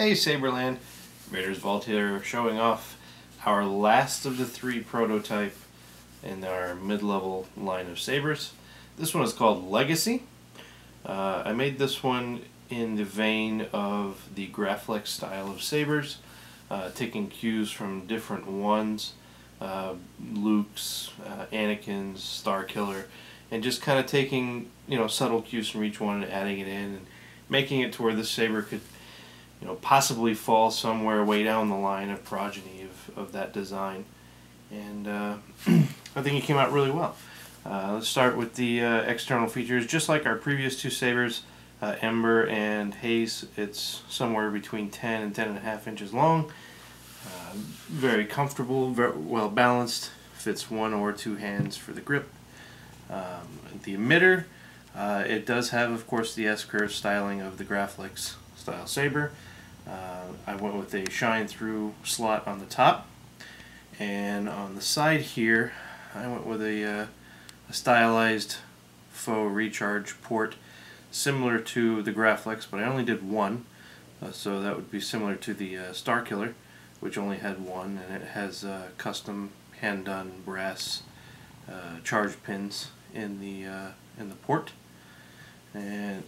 Hey Saberland, Vader's Vault here, showing off our last of the 3 prototype in our mid-level line of sabers. This one is called Legacy. I made this one in the vein of the Graflex style of sabers, taking cues from different ones, Luke's, Anakin's, Starkiller, and just kind of taking subtle cues from each one and adding it in and making it to where this saber could possibly fall somewhere way down the line of progeny of that design. And I think it came out really well. Let's start with the external features. Just like our previous 2 sabers, Ember and Haze, it's somewhere between 10 and 10.5 inches long. Very comfortable, very well balanced, fits 1 or 2 hands for the grip. The emitter, it does have, of course, the S-curve styling of the Graflex style saber. I went with a shine-through slot on the top, and on the side here I went with a stylized faux recharge port similar to the Graflex, but I only did 1, so that would be similar to the Starkiller, which only had 1, and it has custom hand-done brass charge pins in the port. And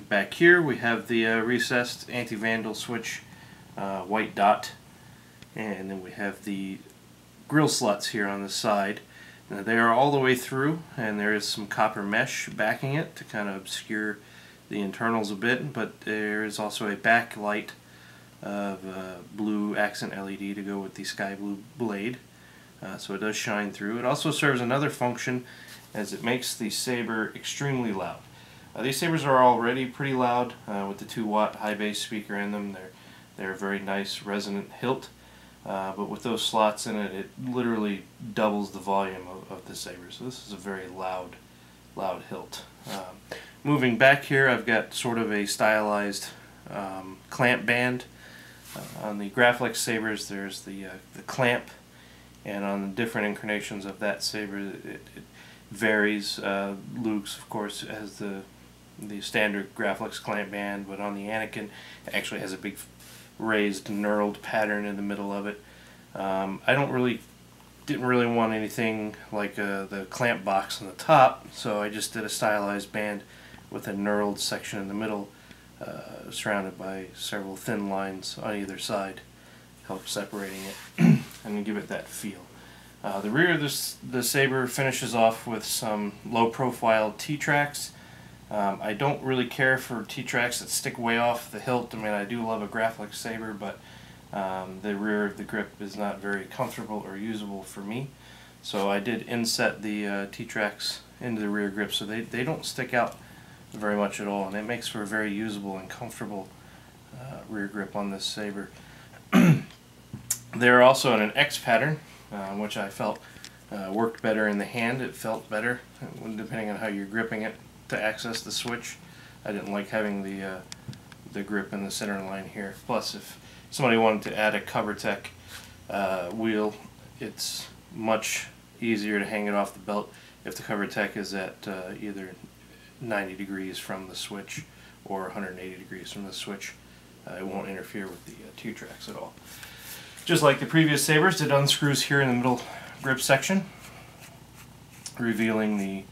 back here we have the recessed anti-vandal switch white dot, and then we have the grill slots here on the side. Now, they are all the way through, and there is some copper mesh backing it to kind of obscure the internals a bit, but there is also a backlight of blue accent LED to go with the sky blue blade, so it does shine through. It also serves another function, as it makes the saber extremely loud. These sabers are already pretty loud with the 2-watt high bass speaker in them. They're a very nice resonant hilt, but with those slots in it, it literally doubles the volume of the saber. So this is a very loud hilt. Moving back here, I've got sort of a stylized clamp band. On the Graflex sabers, there's the clamp, and on the different incarnations of that saber, it varies. Luke's, of course, has the standard Graflex clamp band, but on the Anakin, it actually has a big raised knurled pattern in the middle of it. I didn't really want anything like the clamp box on the top, so I just did a stylized band with a knurled section in the middle, surrounded by several thin lines on either side, help separating it and give it that feel. The rear of the saber finishes off with some low-profile T-tracks. I don't really care for T-tracks that stick way off the hilt. I mean, I do love a Graflex saber, but the rear of the grip is not very comfortable or usable for me. So I did inset the T-tracks into the rear grip, so they don't stick out very much at all, and it makes for a very usable and comfortable rear grip on this saber. They're also in an X pattern, which I felt worked better in the hand. It felt better depending on how you're gripping it to access the switch. I didn't like having the grip in the center line here. Plus, if somebody wanted to add a CoverTech wheel, it's much easier to hang it off the belt if the CoverTech is at either 90 degrees from the switch or 180 degrees from the switch. It won't interfere with the T-tracks at all. Just like the previous sabers, it unscrews here in the middle grip section, revealing the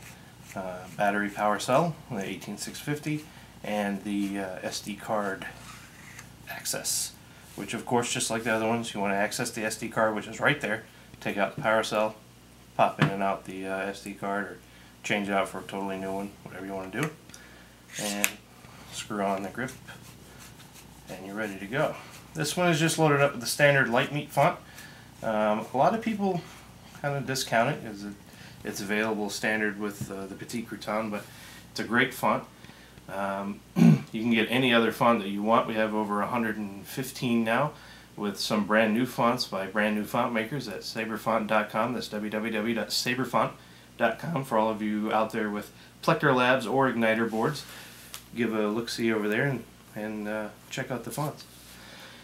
battery power cell, the 18650, and the SD card access, which of course, just like the other ones, you want to access the SD card, which is right there. Take out the power cell, pop in and out the SD card, or change it out for a totally new one, whatever you want to do, and screw on the grip, and you're ready to go. This one is just loaded up with the standard light meat font. A lot of people kind of discount it as it's available standard with the Petit Crouton, but it's a great font. You can get any other font that you want. We have over 115 now, with some brand new fonts by brand new font makers at saberfont.com. That's www.saberfont.com for all of you out there with Plector Labs or Igniter boards. Give a look-see over there and check out the fonts.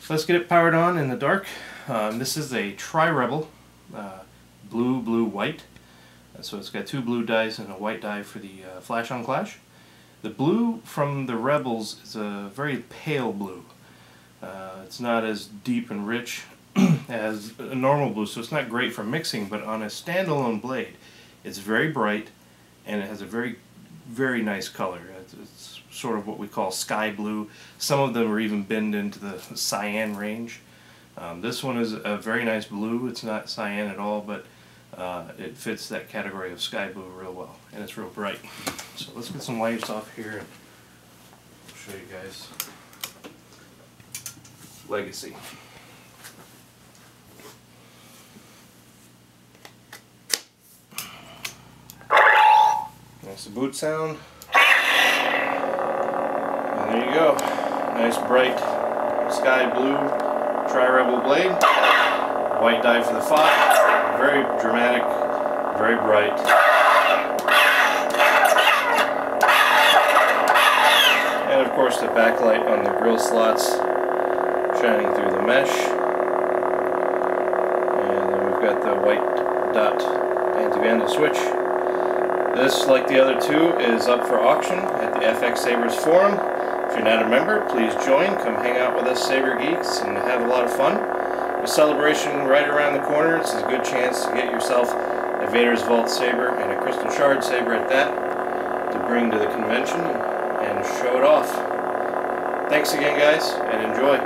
Let's get it powered on in the dark. This is a Tri-Rebel blue, blue, white. So it's got 2 blue dyes and a white dye for the flash on clash. The blue from the Rebels is a very pale blue. It's not as deep and rich as a normal blue, so it's not great for mixing, but on a standalone blade, it's very bright and it has a very nice color. It's sort of what we call sky blue. Some of them are even binned into the cyan range. This one is a very nice blue. It's not cyan at all, but it fits that category of sky blue real well, and it's real bright. So let's get some lights off here and I'll show you guys Legacy. That's the boot sound. And there you go. Nice bright sky blue tri-rebel blade. White die for the fought. Very dramatic, very bright. And of course the backlight on the grill slots shining through the mesh. And then we've got the white dot anti-vandal switch. This, like the other two, is up for auction at the FX Sabers forum. If you're not a member, please join. Come hang out with us Saber Geeks and have a lot of fun. With celebration right around the corner, it's a good chance to get yourself a Vader's Vault Saber and a Crystal Shard Saber at that to bring to the convention and show it off. Thanks again, guys, and enjoy.